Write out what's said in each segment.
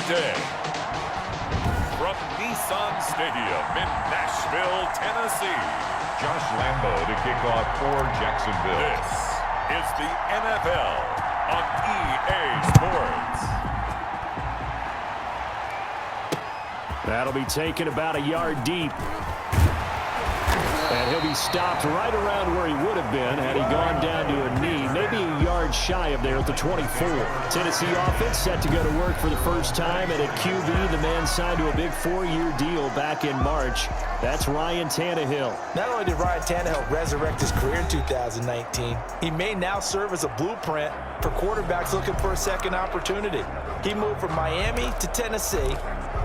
day. From Nissan Stadium in Nashville, Tennessee, Josh Lambo to kick off for Jacksonville. This is the NFL on EA Sports. That'll be taken about a yard deep. And he'll be stopped right around where he would have been had he gone down to a knee, maybe a yard shy of there at the 24. Tennessee offense set to go to work for the first time, and at QB, the man signed to a big 4-year deal back in March. That's Ryan Tannehill. Not only did Ryan Tannehill resurrect his career in 2019, he may now serve as a blueprint for quarterbacks looking for a second opportunity. He moved from Miami to Tennessee,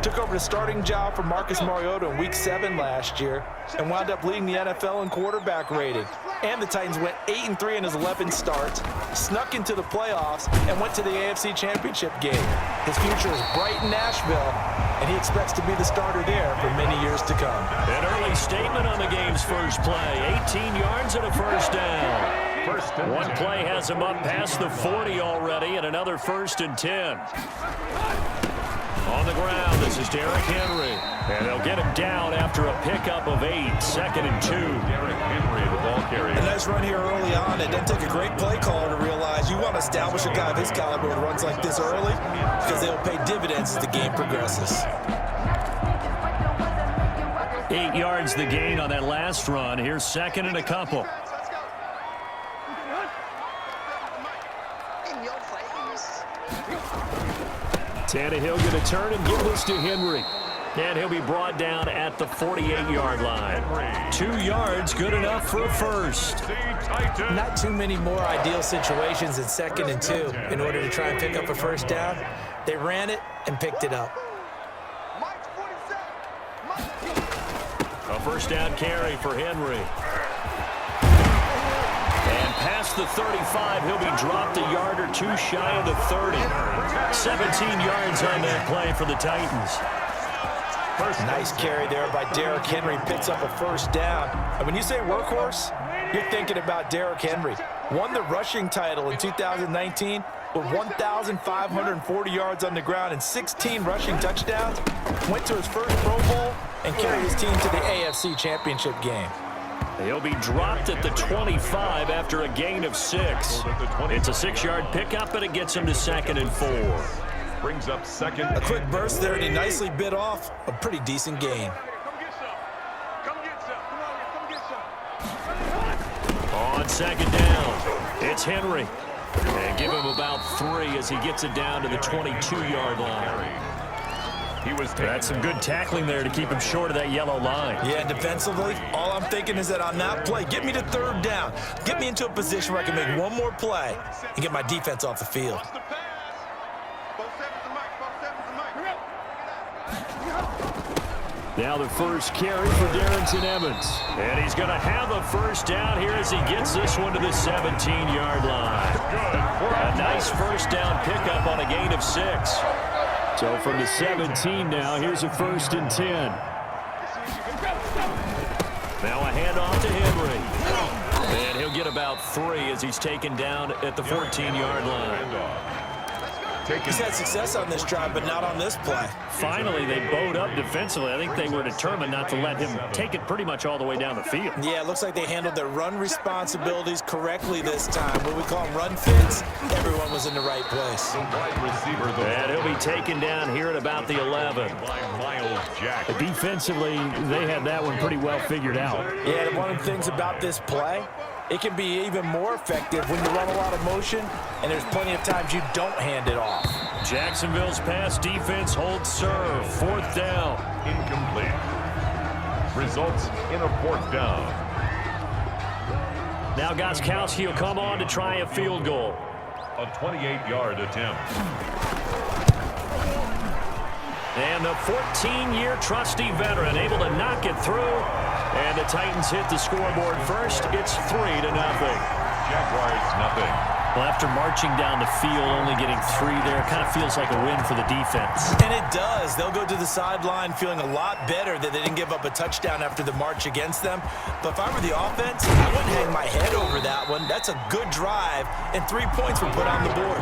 took over the starting job for Marcus Mariota in Week 7 last year, and wound up leading the NFL in quarterback rating. And the Titans went 8-3 in his 11 starts, snuck into the playoffs, and went to the AFC Championship game. His future is bright in Nashville, and he expects to be the starter there for many years to come. An early statement on the game's first play. 18 yards and a first down. One play has him up past the 40 already, and another 1st and 10. On the ground, this is Derrick Henry. And they'll get him down after a pickup of 8, 2nd and 2. Derrick Henry, the ball carrier. A nice run here early on. It doesn't take a great play caller to realize you want to establish a guy of his caliber who runs like this early because they'll pay dividends as the game progresses. 8 yards the gain on that last run. Here's 2nd and a couple. Tannehill going to turn and give this to Henry. And he'll be brought down at the 48-yard line. 2 yards, good enough for a first. Not too many more ideal situations in 2nd and 2 in order to try and pick up a first down. They ran it and picked it up. A first down carry for Henry. And past the 35, he'll be dropped a yard or 2 shy of the 30. 17 yards on that play for the Titans. Nice carry there by Derrick Henry. Picks up a first down. And when you say workhorse, you're thinking about Derrick Henry. Won the rushing title in 2019 with 1,540 yards on the ground and 16 rushing touchdowns. Went to his first Pro Bowl and carried his team to the AFC Championship game. He'll be dropped at the 25 after a gain of 6. It's a 6-yard pickup, and it gets him to 2nd and 4. Brings up 2nd. A quick burst there, and he nicely bit off a pretty decent gain. On 2nd down, it's Henry. And give him about 3 as he gets it down to the 22-yard line. That's some good tackling there to keep him short of that yellow line. Yeah, defensively, all I'm thinking is that on that play, get me to 3rd down. Get me into a position where I can make one more play and get my defense off the field. Now the first carry for Darrington Evans. And he's going to have a first down here as he gets this one to the 17-yard line. A nice first down pickup on a gain of 6. So from the 17 now, here's a 1st and 10. Now a handoff to Henry. And he'll get about 3 as he's taken down at the 14-yard line. He's had success on this drive, but not on this play. Finally, they bowed up defensively. I think they were determined not to let him take it pretty much all the way down the field. Yeah, it looks like they handled their run responsibilities correctly this time. What we call them run fits, everyone was in the right place. And he'll be taken down here at about the 11. Defensively, they had that one pretty well figured out. Yeah, one of the things about this play, it can be even more effective when you run a lot of motion, and there's plenty of times you don't hand it off. Jacksonville's pass defense holds serve. 4th down. Incomplete. Results in a 4th down. Now Gostkowski will come on to try a field goal. A 28-yard attempt. And the 14-year trusty veteran able to knock it through. And the Titans hit the scoreboard first. It's 3-0. Jaguars, nothing. Well, after marching down the field, only getting 3 there, it kind of feels like a win for the defense. And it does. They'll go to the sideline feeling a lot better that they didn't give up a touchdown after the march against them. But if I were the offense, I wouldn't hang my head over that one. That's a good drive, and 3 points were put on the board.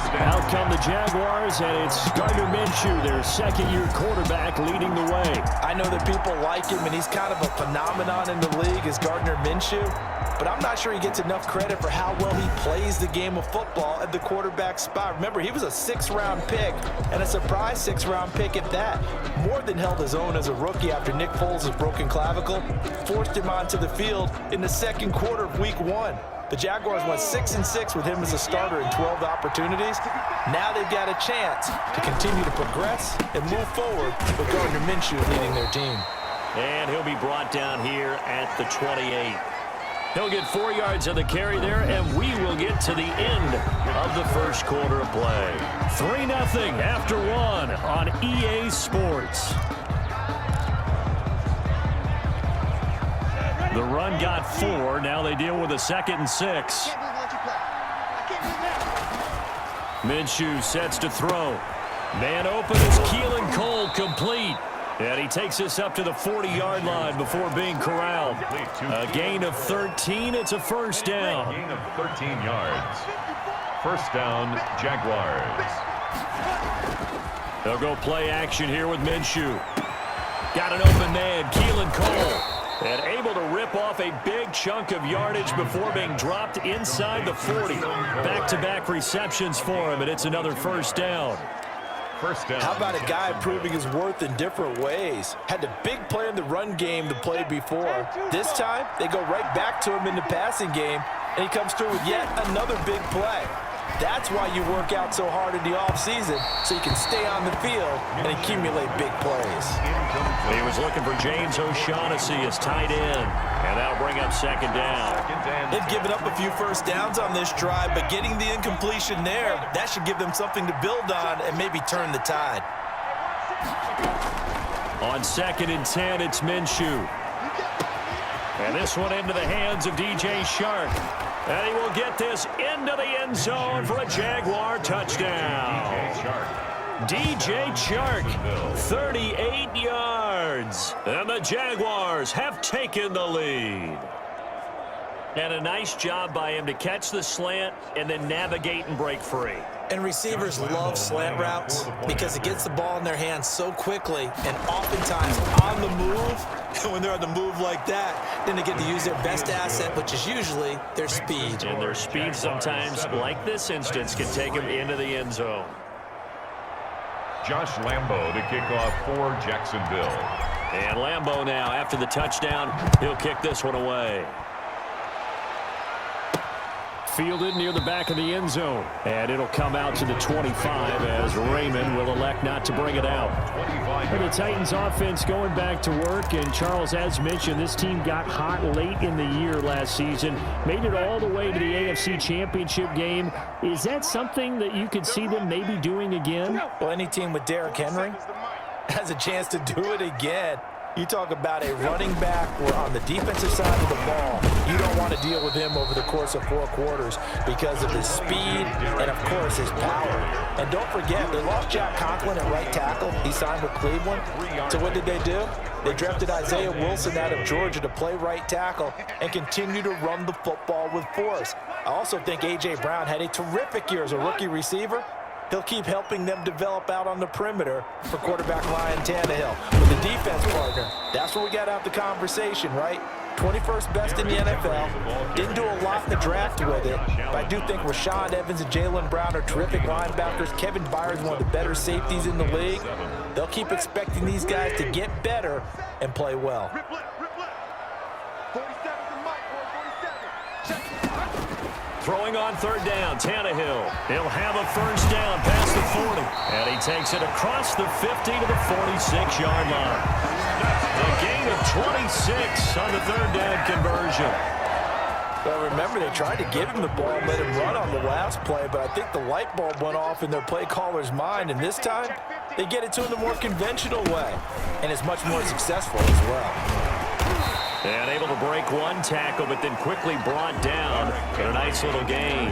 First down. Out come the Jaguars, and it's Gardner Minshew, their second-year quarterback, leading the way. I know that people like him, and he's kind of a phenomenon in the league as Gardner Minshew, but I'm not sure he gets enough credit for how well he plays the game of football at the quarterback spot. Remember, he was a 6th-round pick, and a surprise 6th-round pick at that. More than held his own as a rookie after Nick Foles' broken clavicle forced him onto the field in the second quarter of Week 1. The Jaguars went 6-6 with him as a starter in 12 opportunities. Now they've got a chance to continue to progress and move forward with Gardner Minshew leading their team. And he'll be brought down here at the 28. He'll get 4 yards on the carry there, and we will get to the end of the first quarter of play. 3-0 after 1 on EA Sports. The run got 4. Now they deal with a 2nd and 6. Minshew sets to throw. Man open is Keelan Cole, complete. And he takes us up to the 40-yard line before being corralled. A gain of 13. It's a first down. Gain of 13 yards. First down, Jaguars. They'll go play action here with Minshew. Got an open man, Keelan Cole. And able to rip off a big chunk of yardage before being dropped inside the 40. Back-to-back receptions for him, and it's another first down. First down. How about a guy proving his worth in different ways? Had the big play in the run game to play before. This time, they go right back to him in the passing game, and he comes through with yet another big play. That's why you work out so hard in the offseason, so you can stay on the field and accumulate big plays. He was looking for James O'Shaughnessy as tight end, and that'll bring up second down. They've given up a few first downs on this drive, but getting the incompletion there, that should give them something to build on and maybe turn the tide. On 2nd and 10, it's Minshew. And this one into the hands of DJ Chark. And he will get this into the end zone for a Jaguar touchdown. DJ Chark, 38 yards. And the Jaguars have taken the lead. And a nice job by him to catch the slant and then navigate and break free. And receivers love slant routes because it gets the ball in their hands so quickly and oftentimes on the move. And when they're on the move like that, then they get to use their best asset, which is usually their speed. And their speed sometimes, like this instance, can take them into the end zone. Josh Lambo to kick off for Jacksonville. And Lambo now, after the touchdown, he'll kick this one away. Fielded near the back of the end zone. And it'll come out to the 25 as Raymond will elect not to bring it out. And the Titans offense going back to work. And Charles, as mentioned, this team got hot late in the year last season. Made it all the way to the AFC Championship game. Is that something that you could see them maybe doing again? Well, any team with Derrick Henry has a chance to do it again. You talk about a running back or on the defensive side of the ball, you don't want to deal with him over the course of 4 quarters because of his speed and, of course, his power. And don't forget, they lost Jack Conklin at right tackle. He signed with Cleveland. So what did they do? They drafted Isaiah Wilson out of Georgia to play right tackle and continue to run the football with force. I also think A.J. Brown had a terrific year as a rookie receiver. He'll keep helping them develop out on the perimeter for quarterback Ryan Tannehill. With the defense partner, that's where we got out the conversation, right? 21st best in the NFL. Didn't do a lot in the draft with it, but I do think Rashaan Evans and Jaylen Brown are terrific linebackers. Kevin Byard's one of the better safeties in the league. They'll keep expecting these guys to get better and play well. Throwing on 3rd down, Tannehill. He'll have a first down past the 40. And he takes it across the 50 to the 46-yard line. A gain of 26 on the 3rd down conversion. Well, remember, they tried to give him the ball and let him run on the last play, but I think the light bulb went off in their play caller's mind, and this time they get it to him the more conventional way, and it's much more successful as well. And able to break 1 tackle, but then quickly brought down for a nice little gain.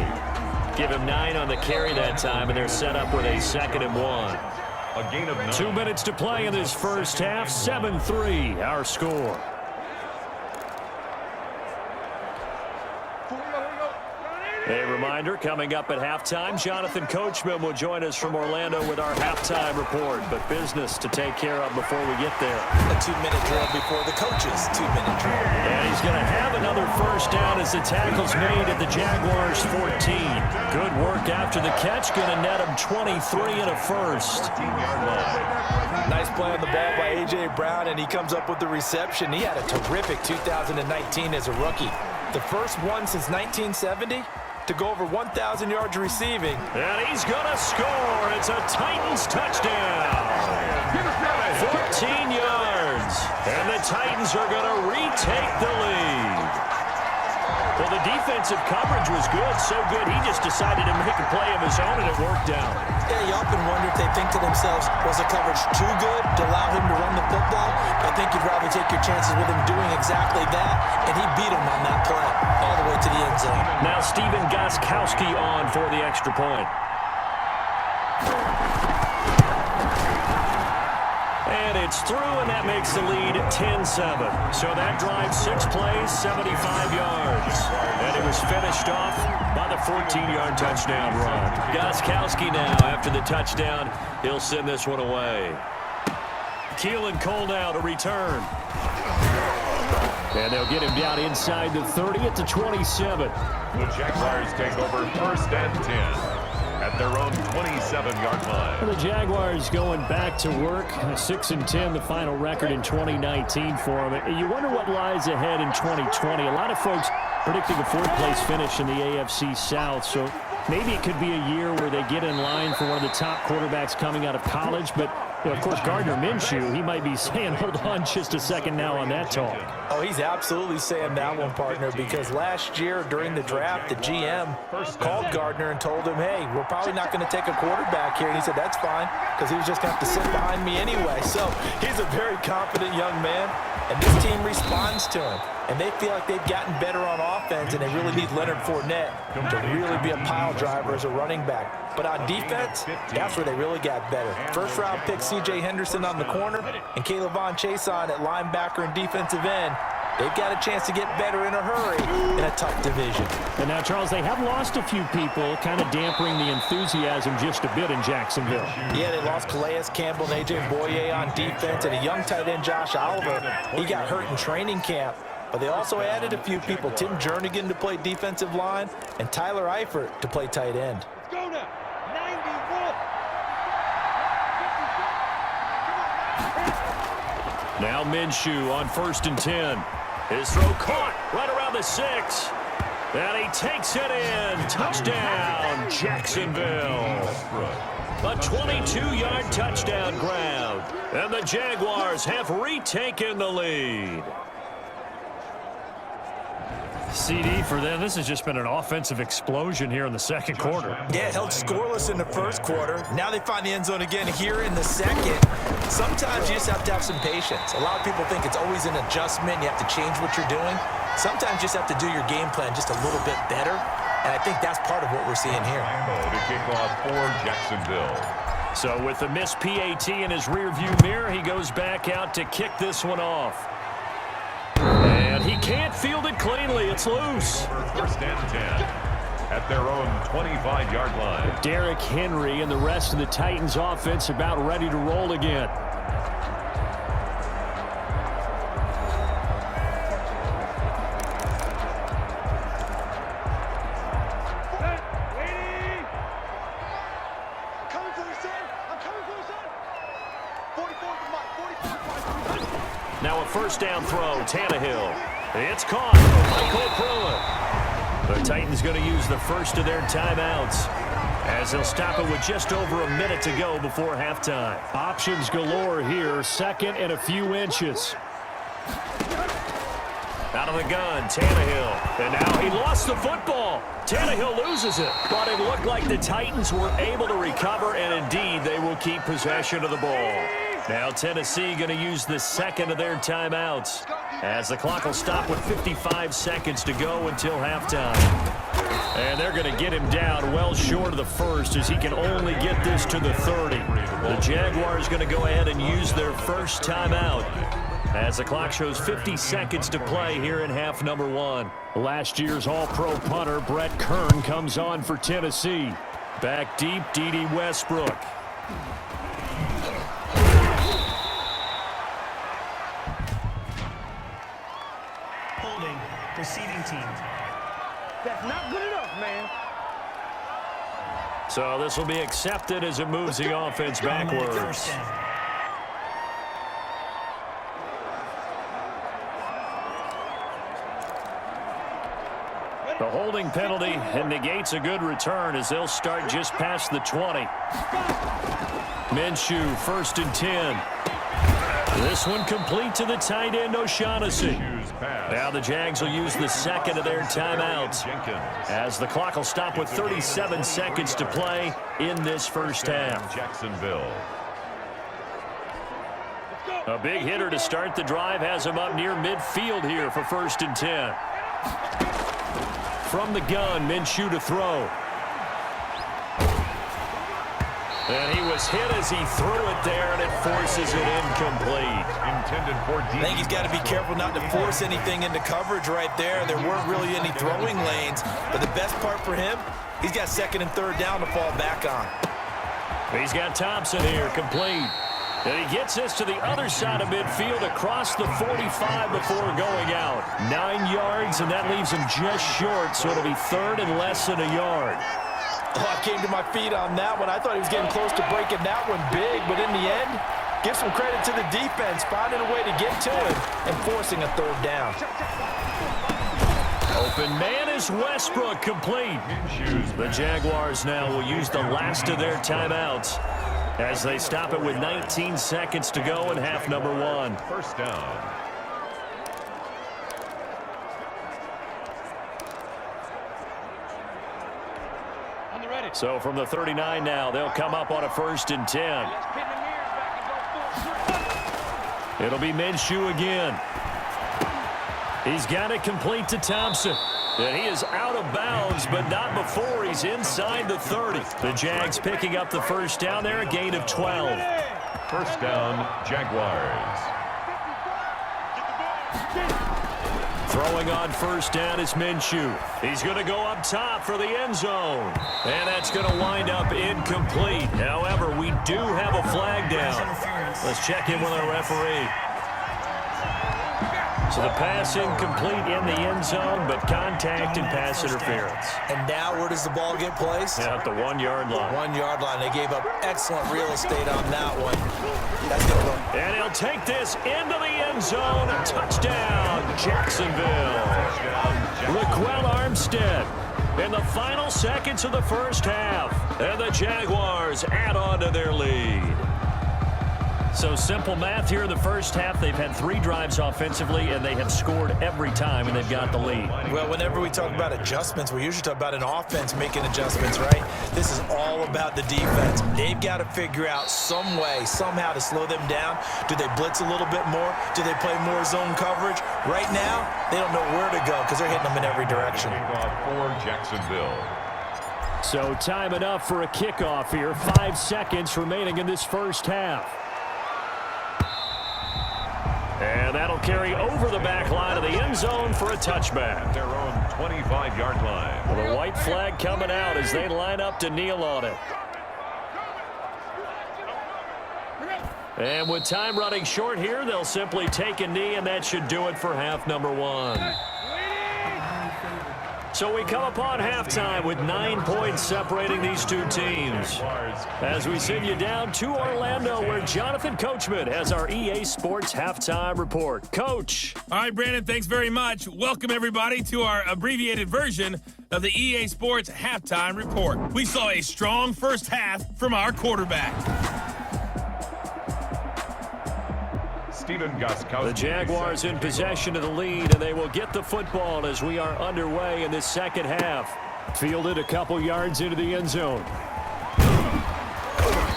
Give him 9 on the carry that time, and they're set up with a 2nd and 1. A gain of 9. 2 minutes to play in this first half. 7-3, our score. A reminder, coming up at halftime, Jonathan Coachman will join us from Orlando with our halftime report. But business to take care of before we get there. A 2-minute drill before the coach's 2-minute drill. And he's going to have another first down as the tackle's made at the Jaguars 14. Good work after the catch. Going to net him 23 and a first. Nice play on the ball by A.J. Brown, and he comes up with the reception. He had a terrific 2019 as a rookie. The first one since 1970 to go over 1,000 yards receiving. And he's going to score. It's a Titans touchdown. 14 yards. And the Titans are going to retake the lead. Well, the defensive coverage was good, so good he just decided to make a play of his own, and it worked out. Yeah, you often wonder if they think to themselves, was the coverage too good to allow him to run the football? I think you'd rather take your chances with him doing exactly that, and he beat him on that play all the way to the end zone. Now Steven Gostkowski on for the extra point. And it's through, and that makes the lead 10-7. So that drive 6 plays, 75 yards. And it was finished off by the 14-yard touchdown run. Gostkowski now, after the touchdown, he'll send this one away. Keelan Cole now to return. And they'll get him down inside the 30 at the 27. The Jaguars take over 1st and 10. At their own 27-yard line. The Jaguars going back to work. 6-10, the final record in 2019 for them. You wonder what lies ahead in 2020. A lot of folks predicting a 4th-place finish in the AFC South. So maybe it could be a year where they get in line for one of the top quarterbacks coming out of college. But, you know, of course, Gardner Minshew, he might be saying, hold on just a second now on that talk. Oh, he's absolutely saying that one, partner, because last year during the draft, the GM called Gardner and told him, hey, we're probably not going to take a quarterback here. And he said, that's fine, because he was just going to have to sit behind me anyway. So he's a very confident young man, and this team responds to him. And they feel like they've gotten better on offense, and they really need Leonard Fournette to really be a pile driver as a running back. But on defense, that's where they really got better. First-round pick C.J. Henderson on the corner and Caleb Von Chason at linebacker and defensive end. They've got a chance to get better in a hurry in a tough division. And now, Charles, they have lost a few people, kind of dampering the enthusiasm just a bit in Jacksonville. Yeah, they lost Calais Campbell and A.J. Boye on defense, and a young tight end, Josh Oliver. He got hurt in training camp. But they also added a few people, Tim Jernigan to play defensive line and Tyler Eifert to play tight end. Go now, 91. Now Minshew on 1st and 10. His throw caught right around the 6. And he takes it in. Touchdown, Jacksonville. A 22-yard touchdown grab. And the Jaguars have retaken the lead. CD for them. This has just been an offensive explosion here in the second quarter. Yeah, held scoreless in the first quarter. Now they find the end zone again here in the second. Sometimes you just have to have some patience. A lot of people think it's always an adjustment. You have to change what you're doing. Sometimes you just have to do your game plan just a little bit better. And I think that's part of what we're seeing here. To kick off for Jacksonville. So with the missed PAT in his rearview mirror, he goes back out to kick this one off. And he can't field it cleanly. It's loose. 1st and 10 at their own 25-yard line. Derrick Henry and the rest of the Titans offense about ready to roll again. Now a first down throw, Tannehill. It's caught. Michael Pruitt. The Titans going to use the first of their timeouts as they'll stop it with just over a minute to go before halftime. Options galore here. 2nd and a few inches. Out of the gun, Tannehill. And now he lost the football. Tannehill loses it. But it looked like the Titans were able to recover, and indeed they will keep possession of the ball. Now Tennessee going to use the 2nd of their timeouts as the clock will stop with 55 seconds to go until halftime. And they're going to get him down well short of the first as he can only get this to the 30. The Jaguars going to go ahead and use their first timeout. as the clock shows 50 seconds to play here in half number one. Last year's All-Pro punter Brett Kern comes on for Tennessee. Back deep, D.D. Westbrook. Holding, preceding team. That's not good enough, man. So this will be accepted as it moves the offense backwards. The holding penalty and negates a good return as they'll start just past the 20. Minshew, 1st and 10. This one complete to the tight end, O'Shaughnessy. Now the Jags will use the second of their timeouts as the clock will stop with 37 seconds to play in this first half. Jacksonville. A big hitter to start the drive has him up near midfield here for 1st and 10. From the gun, Minshew to throw. And he was hit as he threw it there, and it forces it incomplete. Intended for deep. I think he's got to be careful not to force anything into coverage right there. There weren't really any throwing lanes, but the best part for him, he's got 2nd and 3rd down to fall back on. He's got Thompson here, complete. And he gets this to the other side of midfield across the 45 before going out. 9 yards, and that leaves him just short, so it'll be 3rd and less than a yard. Oh, I came to my feet on that one. I thought he was getting close to breaking that one big, but in the end, give some credit to the defense, finding a way to get to him and forcing a 3rd down. Open man is Westbrook, complete. The Jaguars now will use the last of their timeouts as they stop it with 19 seconds to go in half number one. 1st down. So from the 39 now, they'll come up on a 1st and 10. It'll be Minshew again. He's got it complete to Thompson. And he is out of bounds, but not before he's inside the 30. The Jags picking up the 1st down there, a gain of 12. 1st down, Jaguars. Throwing on 1st down is Minshew. He's going to go up top for the end zone. And that's going to wind up incomplete. However, we do have a flag down. Let's check in with our referee. So the pass incomplete in the end zone, but contact and pass interference. And now where does the ball get placed? Yeah, at the 1 yard line. 1 yard line. They gave up excellent real estate on that one. That's going to go. And he'll take this into the end zone. A touchdown, Jacksonville. Raquel Armstead in the final seconds of the first half. And the Jaguars add on to their lead. So simple math here in the first half. They've had 3 drives offensively, and they have scored every time, and they've got the lead. Well, whenever we talk about adjustments, we usually talk about an offense making adjustments, right? This is all about the defense. They've got to figure out some way, somehow to slow them down. Do they blitz a little bit more? Do they play more zone coverage? Right now, they don't know where to go because they're hitting them in every direction. For Jacksonville. So time enough for a kickoff here. 5 seconds remaining in this first half. And that'll carry over the back line of the end zone for a touchback. Their own 25-yard line. Well, the white flag coming out as they line up to kneel on it. And with time running short here, they'll simply take a knee, and that should do it for half number one. So we come upon halftime with 9 points separating these two teams. As we send you down to Orlando, where Jonathan Coachman has our EA Sports Halftime Report. Coach. All right, Brandon, thanks very much. Welcome, everybody, to our abbreviated version of the EA Sports Halftime Report. We saw a strong first half from our quarterback. The Jaguars in possession of the lead, and they will get the football as we are underway in this second half. Fielded a couple yards into the end zone.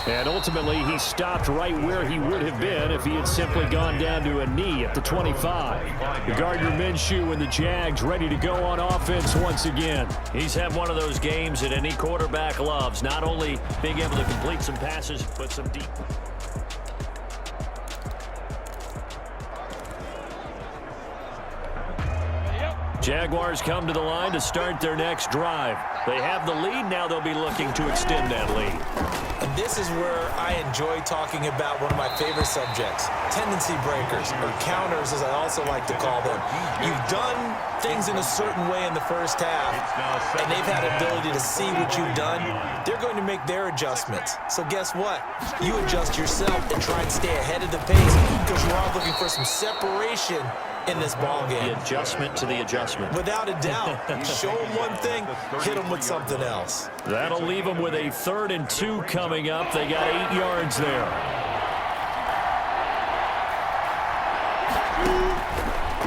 And ultimately, he stopped right where he would have been if he had simply gone down to a knee at the 25. Gardner Minshew and the Jags ready to go on offense once again. He's had one of those games that any quarterback loves, not only being able to complete some passes, but some deep. Jaguars come to the line to start their next drive. They have the lead. Now they'll be looking to extend that lead. And this is where I enjoy talking about one of my favorite subjects, tendency breakers, or counters as I also like to call them. You've done things in a certain way in the first half, and they've had ability to see what you've done. They're going to make their adjustments. So guess what? You adjust yourself and try and stay ahead of the pace because you're all looking for some separation in this ball game. The adjustment to the adjustment. Without a doubt. Show them one thing, hit them with something else. That'll leave them with a 3rd and 2 coming up. They got 8 yards there.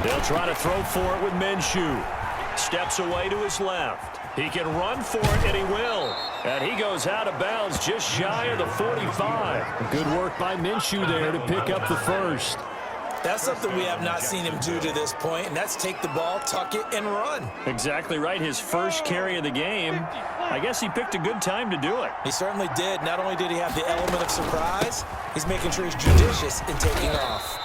They'll try to throw for it with Minshew. Steps away to his left. He can run for it, and he will. And he goes out of bounds just shy of the 45. Good work by Minshew there to pick up the first. That's something we have not seen him do to this point, and that's take the ball, tuck it, and run. Exactly right. His first carry of the game. I guess he picked a good time to do it. He certainly did. Not only did he have the element of surprise, he's making sure he's judicious in taking off.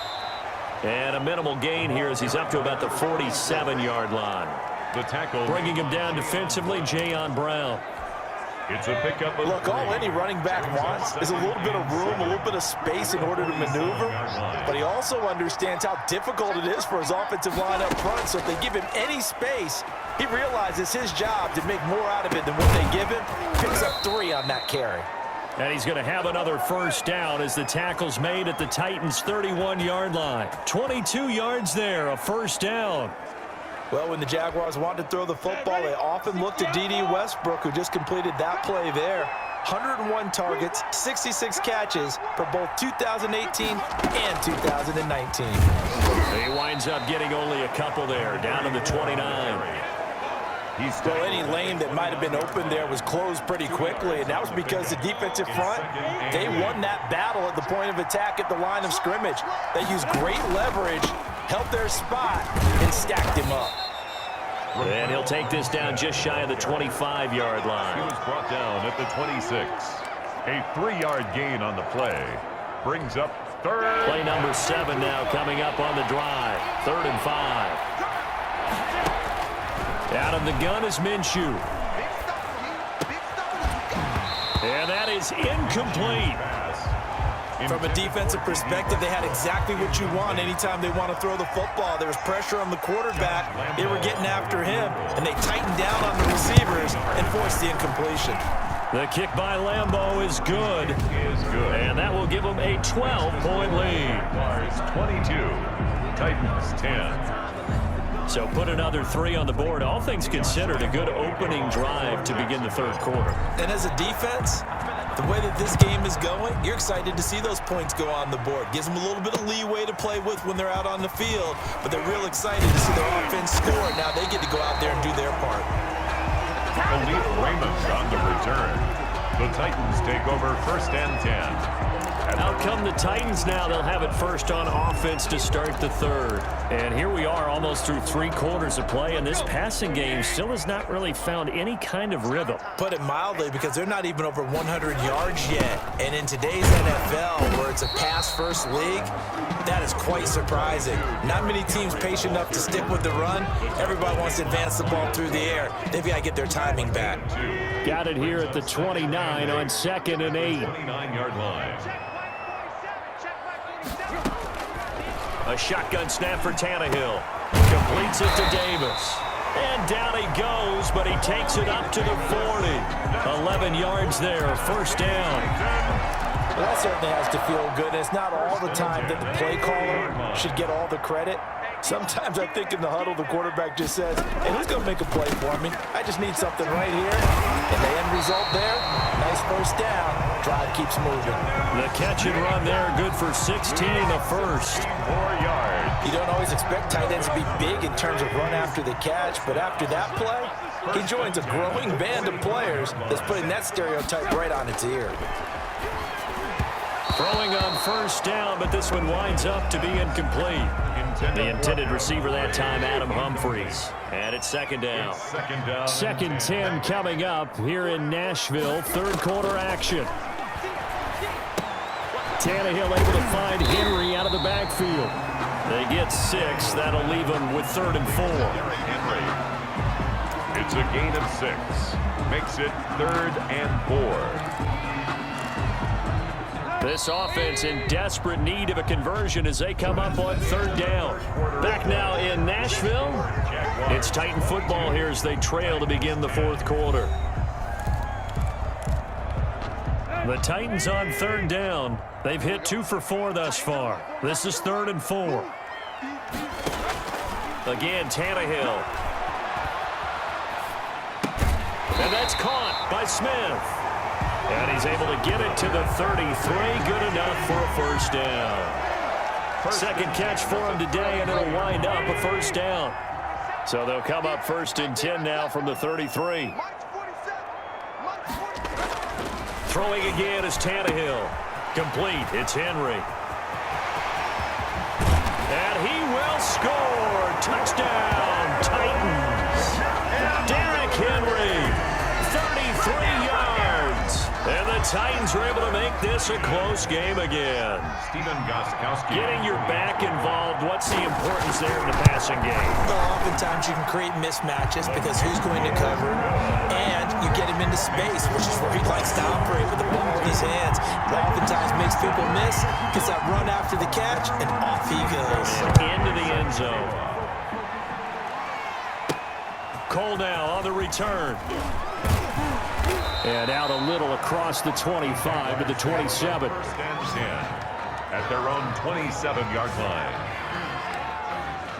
And a minimal gain here as he's up to about the 47-yard line. The tackle. Bringing him down defensively, Jayon Brown. It's a pickup. Look, all any running back wants is a little bit of room, a little bit of space in order to maneuver. But he also understands how difficult it is for his offensive line up front. So if they give him any space, he realizes his job to make more out of it than what they give him. Picks up 3 on that carry. And he's going to have another first down as the tackle's made at the Titans' 31-yard line. 22 yards there, a first down. Well, when the Jaguars want to throw the football, they often look to D.D. Westbrook, who just completed that play there. 101 targets, 66 catches for both 2018 and 2019. He winds up getting only a couple there, down to the 29. Well, any lane that might have been open there was closed pretty quickly, and that was because the defensive front, they won that battle at the point of attack at the line of scrimmage. They used great leverage, held their spot, and stacked him up. And he'll take this down just shy of the 25-yard line. He was brought down at the 26. A 3-yard gain on the play. Brings up 3rd. Play number 7 now coming up on the drive. 3rd and 5. Out of the gun is Minshew. And that is incomplete. From a defensive perspective, they had exactly what you want anytime they want to throw the football. There was pressure on the quarterback. They were getting after him, and they tightened down on the receivers and forced the incompletion. The kick by Lambeau is good. And that will give them a 12-point lead. 22, Titans 10. So put another 3 on the board. All things considered, a good opening drive to begin the 3rd quarter. And as a defense, the way that this game is going, you're excited to see those points go on the board. Gives them a little bit of leeway to play with when they're out on the field, but they're real excited to see their offense score. Now they get to go out there and do their part. Khalif Raymond on the return. The Titans take over 1st and 10. Out come the Titans now. They'll have it first on offense to start the 3rd. And here we are almost through 3 quarters of play, and this passing game still has not really found any kind of rhythm. Put it mildly, because they're not even over 100 yards yet. And in today's NFL, where it's a pass-first league, that is quite surprising. Not many teams patient enough to stick with the run. Everybody wants to advance the ball through the air. They've got to get their timing back. Got it here at the 29 on 2nd and 8. 29-yard line. A shotgun snap for Tannehill. Completes it to Davis. And down he goes, but he takes it up to the 40. 11 yards there, first down. Well, that certainly has to feel good. And it's not all the time that the play caller should get all the credit. Sometimes I think in the huddle, the quarterback just says, hey, who's going to make a play for me? I just need something right here. And the end result there, nice first down. Drive keeps moving. The catch and run there, good for 16 in the first. 4 yards. You don't always expect tight ends to be big in terms of run after the catch, but after that play, he joins a growing band of players that's putting that stereotype right on its ear. Throwing on first down, but this one winds up to be incomplete. The intended receiver that time, Adam Humphries. And it's 2nd down. 2nd 10 coming up here in Nashville. 3rd quarter action. Tannehill able to find Henry out of the backfield. They get 6. That'll leave them with 3rd and 4. It's a gain of 6. Makes it 3rd and 4. This offense in desperate need of a conversion as they come up on 3rd down. Back now in Nashville. It's Titan football here as they trail to begin the 4th quarter. The Titans on 3rd down. They've hit 2 for 4 thus far. This is 3rd and 4. Again, Tannehill. And that's caught by Smith. And he's able to get it to the 33. Good enough for a 1st down. Second catch for him today, and it'll wind up a 1st down. So they'll come up 1st and 10 now from the 33. Throwing again is Tannehill. Complete. It's Henry. And he will score. Touchdown, Titans. Derrick Henry, 33 yards. And the Titans are able to make this a close game again. Stephen Gostkowski. Getting your back involved, what's the importance there in the passing game? Well, oftentimes you can create mismatches because who's going to cover, and you get him into space, which is where he likes to operate with the ball in his hands. It oftentimes makes people miss, gets that run after the catch, and off he goes. Into the end zone. Cole now on the return. And out a little across the 25 to the 27. 1st and 10 at their own 27-yard line.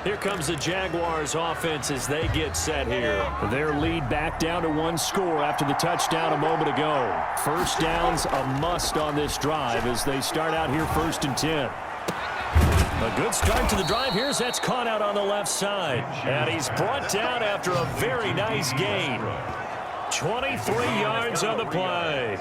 Here comes the Jaguars offense as they get set here. Their lead back down to 1 score after the touchdown a moment ago. 1st down's a must on this drive as they start out here 1st and 10. A good start to the drive. Here's that's caught out on the left side. And he's brought down after a very nice gain. 23 yards on the play.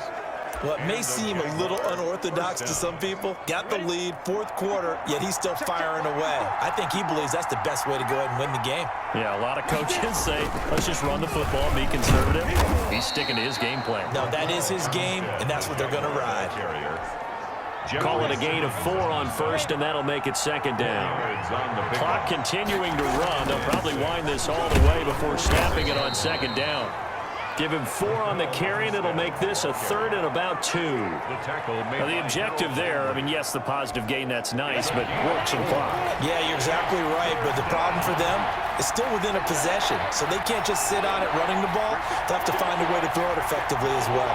Well, it may seem a little unorthodox to some people. Got the lead, 4th quarter, yet he's still firing away. I think he believes that's the best way to go ahead and win the game. Yeah, a lot of coaches say, let's just run the football, be conservative. He's sticking to his game plan. No, that is his game, and that's what they're going to ride. Call it a gain of 4 on 1st, and that'll make it 2nd down. Clock continuing to run. They'll probably wind this all the way before snapping it on 2nd down. Give him 4 on the carry, and it'll make this a 3rd and about 2. Now, the objective there, I mean, yes, the positive gain, that's nice, but work some clock. Yeah, you're exactly right, but the problem for them is still within a possession, so they can't just sit on it running the ball. They have to find a way to throw it effectively as well.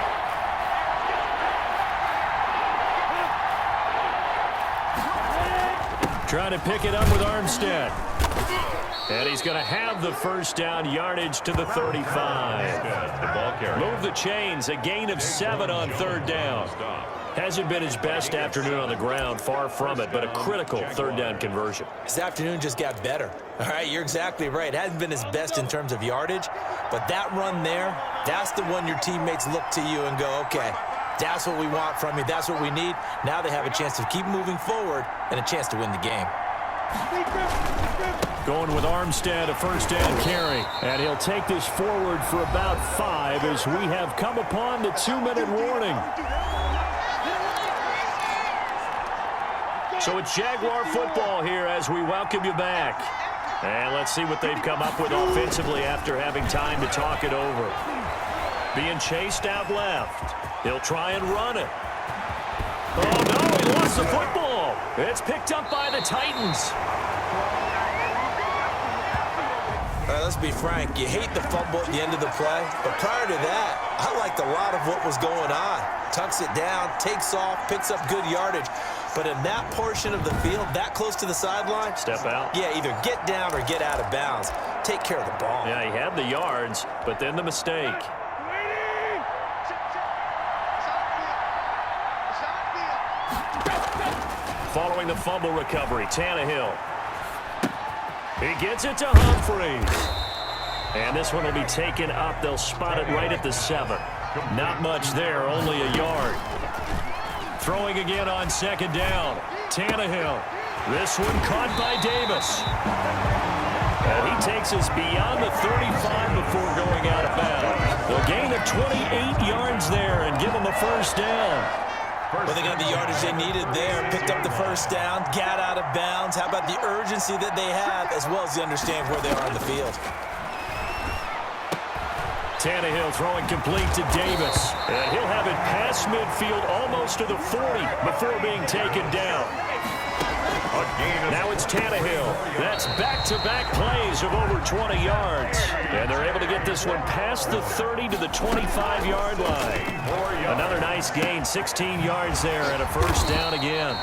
Trying to pick it up with Armstead. And he's going to have the 1st down, yardage to the 35. Move the chains, a gain of 7 on 3rd down. Hasn't been his best afternoon on the ground, far from it, but a critical 3rd down conversion. His afternoon just got better. All right, you're exactly right. Hasn't been his best in terms of yardage, but that run there, that's the one your teammates look to you and go, okay, that's what we want from you. That's what we need. Now they have a chance to keep moving forward and a chance to win the game. Going with Armstead, a 1st down carry. And he'll take this forward for about 5 as we have come upon the 2-minute warning. So it's Jaguar football here as we welcome you back. And let's see what they've come up with offensively after having time to talk it over. Being chased out left. He'll try and run it. Oh, no, he lost the football. It's picked up by the Titans. All right, let's be frank. You hate the fumble at the end of the play, but prior to that, I liked a lot of what was going on. Tucks it down, takes off, picks up good yardage. But in that portion of the field, that close to the sideline, step out. Yeah, either get down or get out of bounds. Take care of the ball. Yeah, he had the yards, but then the mistake. Following the fumble recovery, Tannehill. He gets it to Humphries. And this one will be taken up. They'll spot it right at the 7. Not much there, only a yard. Throwing again on 2nd down. Tannehill. This one caught by Davis. And he takes us beyond the 35 before going out of bounds. They'll gain of 28 yards there and give them a 1st down. Well, they got the yardage they needed there, picked up the 1st down, got out of bounds. How about the urgency that they have, as well as the understand where they are on the field? Tannehill throwing complete to Davis. And he'll have it past midfield almost to the 40 before being taken down. Now it's Tannehill. That's back-to-back plays of over 20 yards. And they're able to get this one past the 30 to the 25-yard line. Another nice gain, 16 yards there and a first down again.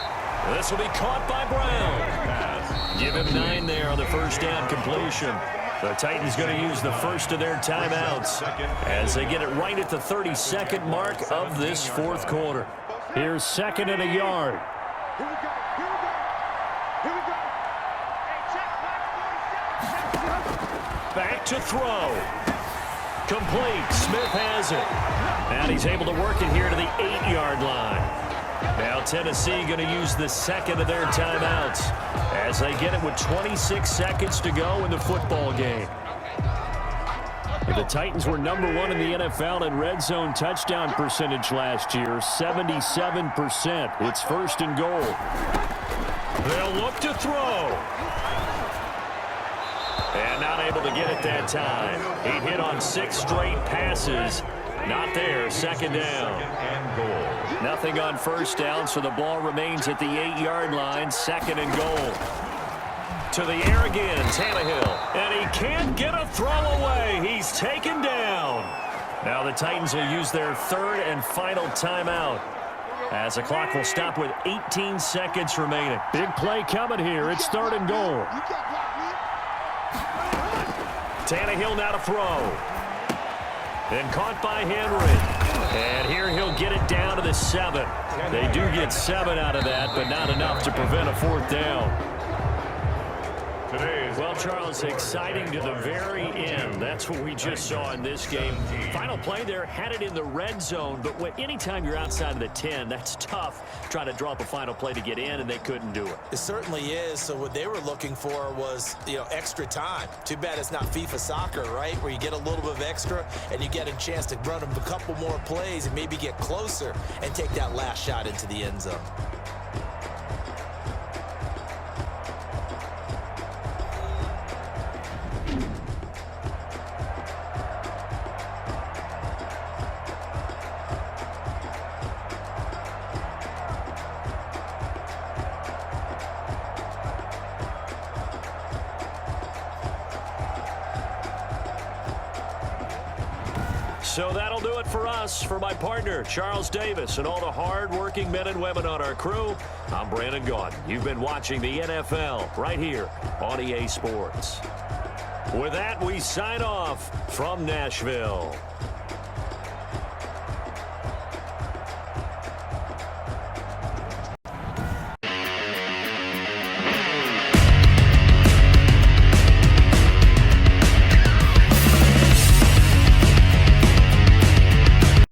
This will be caught by Brown. Give him 9 there on the first down completion. The Titans going to use the first of their timeouts as they get it right at the 32nd mark of this fourth quarter. Here's 2nd and a yard. Back to throw. Complete. Smith has it. And he's able to work it here to the 8-yard line. Now Tennessee going to use the second of their timeouts as they get it with 26 seconds to go in the football game. The Titans were #1 in the NFL in red zone touchdown percentage last year, 77%. It's 1st and goal. They'll look to throw. And not able to get it that time. He hit on 6 straight passes. Not there. 2nd down. And goal. Nothing on 1st down, so the ball remains at the 8-yard line. 2nd and goal. To the air again, Tannehill. And he can't get a throw away. He's taken down. Now the Titans will use their 3rd and final timeout as the clock will stop with 18 seconds remaining. Big play coming here. It's 3rd and goal. Tannehill now to throw. Then caught by Henry. And here he'll get it down to the 7. They do get 7 out of that, but not enough to prevent a 4th down. Well, Charles, exciting to the very end. That's what we just saw in this game. Final play there, had it in the red zone, but anytime you're outside of the 10, that's tough trying to draw up a final play to get in, and they couldn't do it. It certainly is. So what they were looking for was, extra time. Too bad it's not FIFA soccer, right, where you get a little bit of extra and you get a chance to run a couple more plays and maybe get closer and take that last shot into the end zone. So that'll do it for us. For my partner, Charles Davis, and all the hard-working men and women on our crew, I'm Brandon Gaudin. You've been watching the NFL right here on EA Sports. With that, we sign off from Nashville.